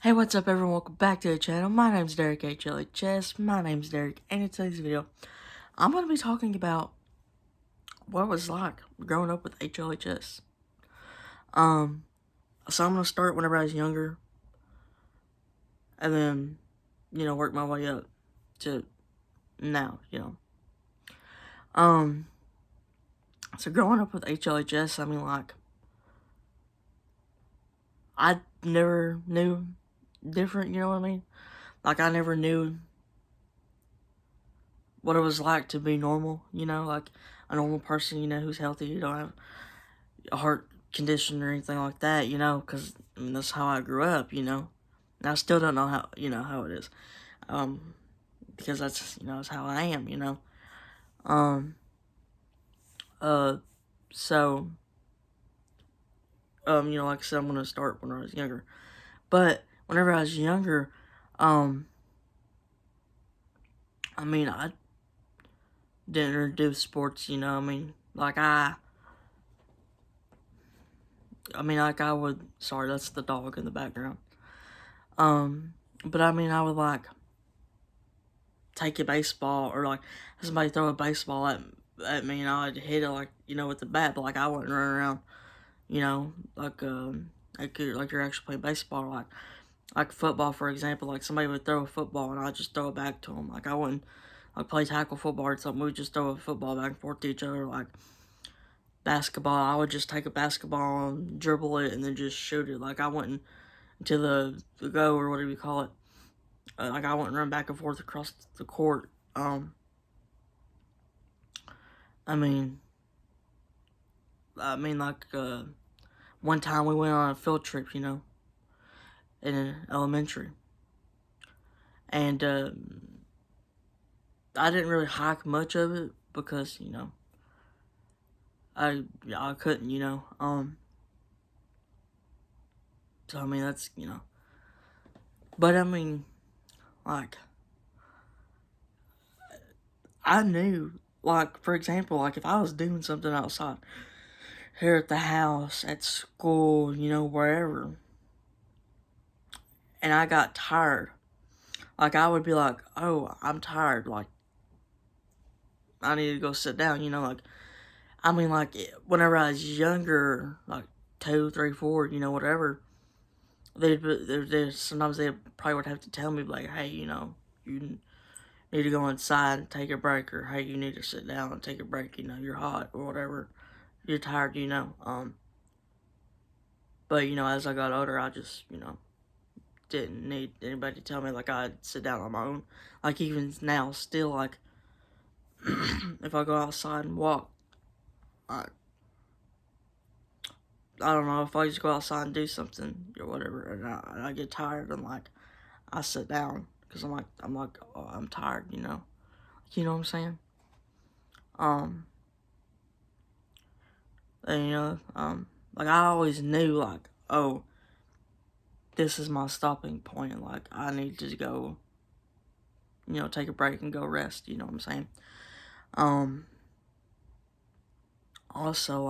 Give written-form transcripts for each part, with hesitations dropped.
Hey, what's up everyone? Welcome back to the channel. My name's Derek HLHS. My name's Derek, and in today's video, I'm going to be talking about what it was like growing up with HLHS. So I'm going to start whenever I was younger, and then, work my way up to now. So growing up with HLHS, I never knew different, you know what I mean? Like, I never knew what it was like to be normal, like a normal person, who's healthy, you don't have a heart condition or anything like that, because that's how I grew up, And I still don't know how it is, because that's how I am, Um, uh, so, like I said, I'm gonna start when I was younger, but whenever I was younger, I didn't really do sports, like I would, sorry, that's the dog in the background, but I would take a baseball, or like somebody throw a baseball at me, and I'd hit it with the bat, but I wouldn't run around, like you're actually playing baseball, like football, for example. Like somebody would throw a football and I'd just throw it back to them. Like I wouldn't play tackle football or something. We'd just throw a football back and forth to each other. Like basketball, I would just take a basketball and dribble it and then just shoot it. Like I wouldn't to the go, or whatever you call it. Like I wouldn't run back and forth across the court. I mean, one time we went on a field trip, in elementary, and I didn't really hike much of it because I couldn't, so that's but like I knew, like, for example, like if I was doing something outside here at the house, at school, wherever, and I got tired, like I would be like, oh, I'm tired, like I need to go sit down, whenever I was younger, like 2, 3, 4, whatever, sometimes they probably would have to tell me, like, hey, you need to go inside and take a break, or hey, you need to sit down and take a break, you're hot, or whatever, you're tired, but, as I got older, I just, didn't need anybody to tell me, like, I'd sit down on my own, like, even now, still, like, if I go outside and walk, I don't know, if I just go outside and do something or whatever, and I get tired, and I sit down because oh, I'm tired, You know what I'm saying? And like I always knew, like, oh, this is my stopping point. Like I need to go, take a break and go rest. You know what I'm saying? Also,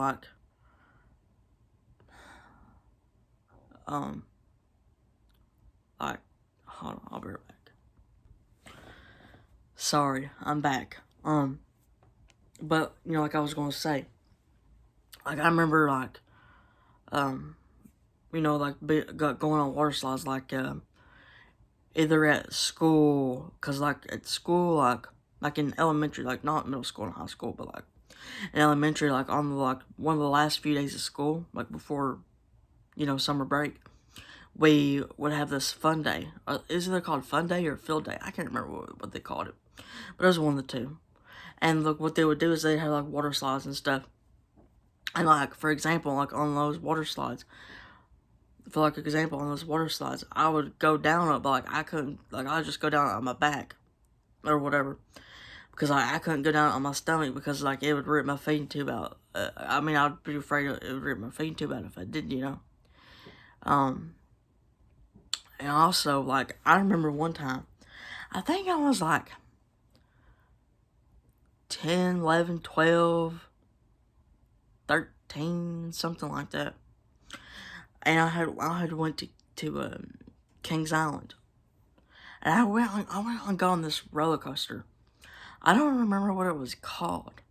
um, like, hold on, I'll be right back. Sorry, I'm back. But like I was gonna say, like I remember, going on water slides, either at school, cause at school, like in elementary, like not middle school and high school, but in elementary, on one of the last few days of school, before summer break, we would have this fun day. Is it called fun day or field day? I can't remember what they called it, but it was one of the two. And look, what they would do is they'd have water slides and stuff. And for example, on those water slides, I would go down it, but I couldn't, I'd just go down on my back or whatever, because I couldn't go down on my stomach, because it would rip my feeding tube out. I'd be afraid it would rip my feeding tube out if I did, And also, I remember one time, I think I was 10, 11, 12, 13, something like that. And I had went to Kings Island. And I went and got on this roller coaster. I don't remember what it was called,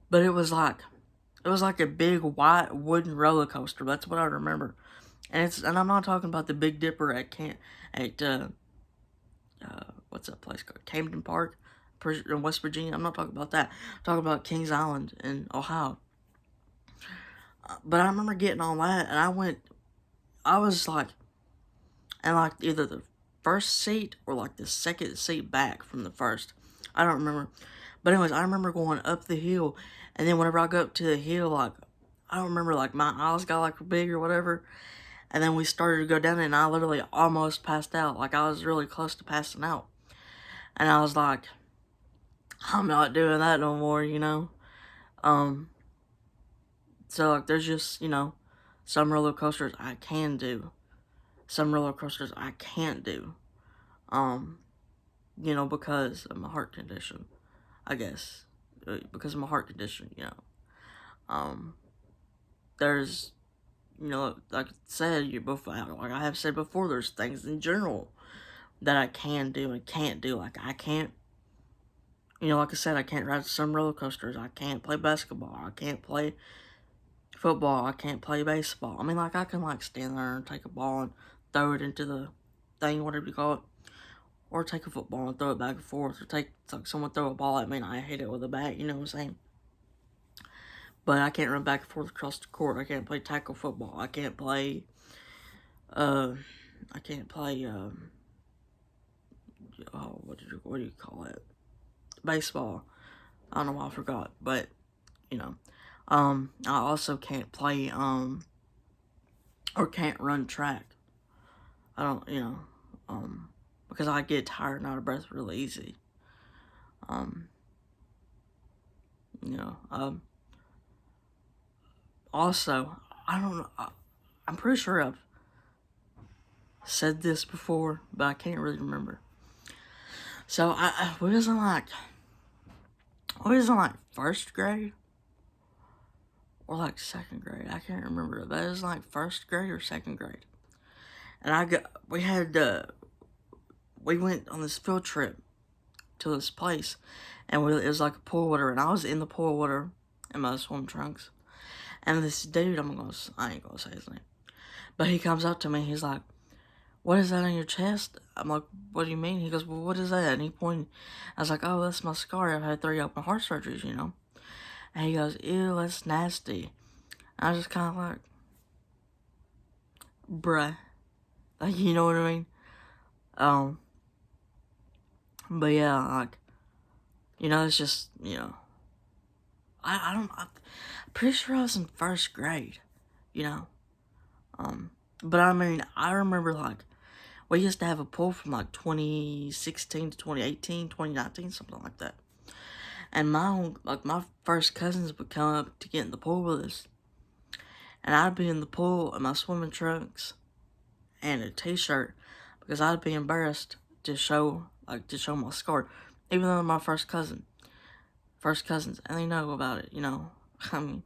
but it was like a big white wooden roller coaster. That's what I remember. And I'm not talking about the Big Dipper at what's that place called? Camden Park in West Virginia. I'm not talking about that. I'm talking about Kings Island in Ohio. But I remember getting on that, and I was like, in like either the first seat or like the second seat back from the first. I don't remember. But anyways, I remember going up the hill, and then whenever I go up to the hill, like, I don't remember, like, my eyes got like big or whatever. And then we started to go down, and I literally almost passed out. Like, I was really close to passing out. And I was like, I'm not doing that no more, you know? So, like, there's just, some roller coasters I can do. Some roller coasters I can't do. Because of my heart condition, I guess. Because of my heart condition, There's, like I said, like I have said before, there's things in general that I can do and can't do. Like, I can't, like I said, I can't ride some roller coasters. I can't play basketball. I can't play football. I can't play baseball. I mean, like, I can, like, stand there and take a ball and throw it into the thing, whatever you call it. Or take a football and throw it back and forth. Or like someone throw a ball at me and I hit it with a bat, you know what I'm saying? But I can't run back and forth across the court. I can't play tackle football. I can't play, oh, what do you call it? Baseball. I don't know why I forgot, but, I also can't play, or can't run track. I don't, because I get tired and out of breath really easy. Also, I don't know, I'm pretty sure I've said this before, but I can't really remember. So, we was in like first grade, or like second grade, I can't remember, but it was like first grade or second grade. And we went on this field trip to this place, and it was like a pool water, and I was in the pool water in my swim trunks. And this dude, I ain't gonna say his name, but he comes up to me, he's like, "What is that on your chest?" I'm like, "What do you mean?" He goes, "Well, what is that?" And he pointed. I was like, "Oh, that's my scar. I've had 3 open heart surgeries, you know." And he goes, "Ew, that's nasty." And I was just kind of like, bruh. Like, you know what I mean? But yeah, like, it's just, I'm pretty sure I was in first grade, but I mean, I remember, like, we used to have a pool from, like, 2016 to 2018, 2019, something like that, and my first cousins would come up to get in the pool with us, and I'd be in the pool in my swimming trunks and a t-shirt, because I'd be embarrassed to show my scar, even though they're my first cousins, and they know about it, I mean,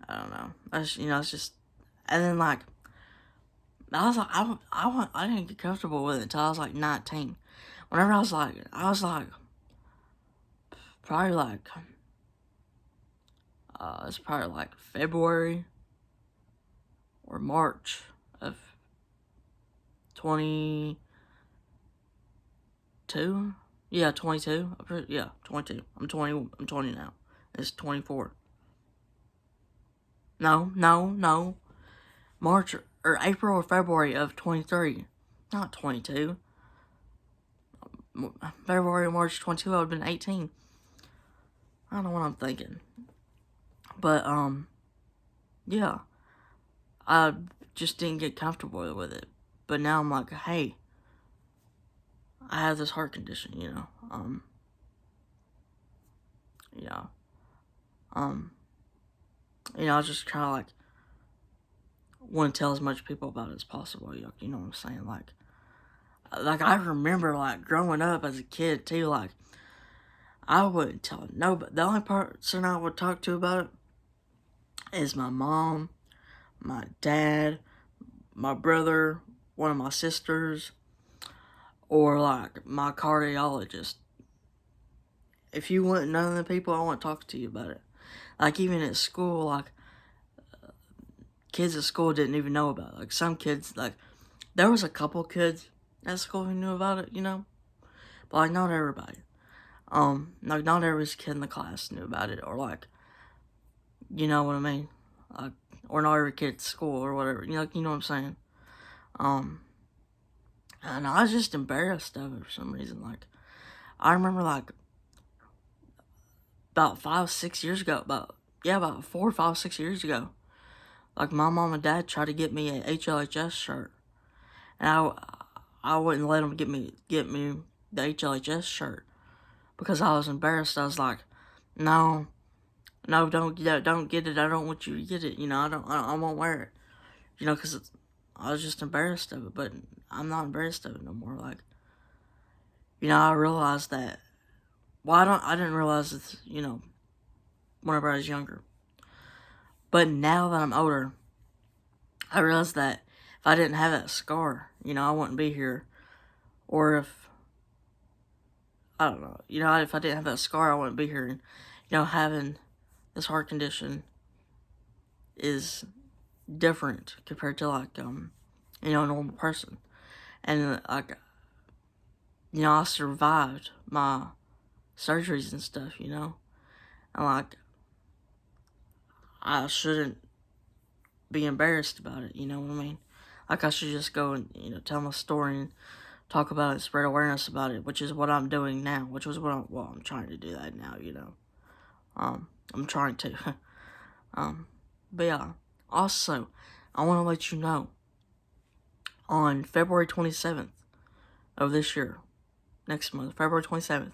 I don't know, it's just, and then, like, I was like, I didn't get comfortable with it until I was, like, 19, whenever I was, like, probably, like, it's probably, like, February or March of 22, yeah, 22, yeah, 22, I'm 20 now, it's 24, no, March, or April or February of 23, not 22, February or March 22, I would have been 18, I don't know what I'm thinking, but, yeah, I just didn't get comfortable with it, but now I'm like, hey, I have this heart condition, I was just kind of like, want to tell as much people about it as possible, you know what I'm saying, like, I remember, like, growing up as a kid, too, like, I wouldn't tell nobody. The only person I would talk to about it is my mom, my dad, my brother, one of my sisters or like my cardiologist. If you want none of the people, I won't talk to you about it. Like even at school, like kids at school didn't even know about it. Like some kids, like there was a couple kids at school who knew about it, you know, but like not everybody. Like not every kid in the class knew about it, or like, you know what I mean, like, or not every kid at school or whatever. You know what I'm saying. And I was just embarrassed of it for some reason. Like I remember like about 5-6 years ago, about 4 or 5-6 years ago, like my mom and dad tried to get me a HLHS shirt, and I wouldn't let them get me the HLHS shirt because I was embarrassed. I was like, no, don't get it. I don't want you to get it. You know, I won't wear it. You know, because I was just embarrassed of it. But I'm not embarrassed of it no more. Like, you know, I realized that. Well, I didn't realize this, you know, whenever I was younger. But now that I'm older, I realized that if I didn't have that scar, you know, I wouldn't be here. Or if, I don't know, you know, if I didn't have that scar, I wouldn't be here. And, you know, having this heart condition is different compared to, like, you know, a normal person. And, like, you know, I survived my surgeries and stuff, you know. And, like, I shouldn't be embarrassed about it, you know what I mean? Like, I should just go and, you know, tell my story and talk about it, spread awareness about it, which is what I'm doing now, which was what I'm trying to do that now, you know. I'm trying to. But yeah, also, I want to let you know, on February 27th of this year, next month, February 27th,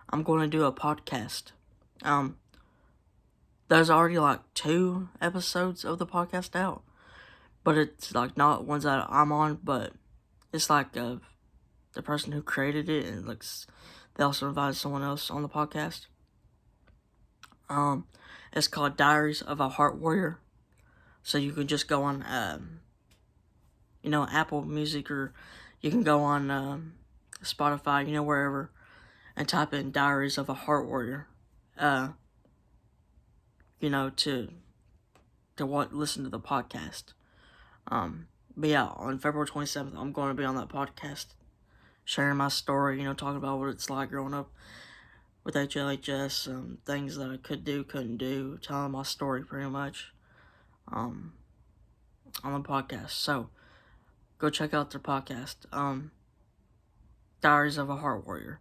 I'm going to do a podcast. There's already like 2 episodes of the podcast out, but it's like not ones that I'm on, but it's like the person who created it, and like they also invited someone else on the podcast. It's called Diaries of a Heart Warrior. So you can just go on, you know, Apple Music, or you can go on Spotify, you know, wherever, and type in Diaries of a Heart Warrior. You know, to listen to the podcast. But yeah, on February 27th, I'm going to be on that podcast, sharing my story, you know, talking about what it's like growing up with HLHS, things that I could do, couldn't do, telling my story pretty much, on the podcast. So, go check out their podcast, Diaries of a Heart Warrior.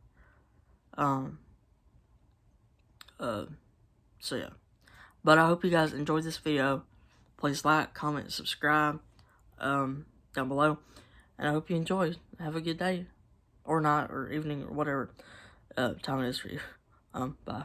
So yeah. But I hope you guys enjoyed this video. Please like, comment, subscribe, down below. And I hope you enjoyed. Have a good day. Or night, or evening, or whatever time it is for you. Bye.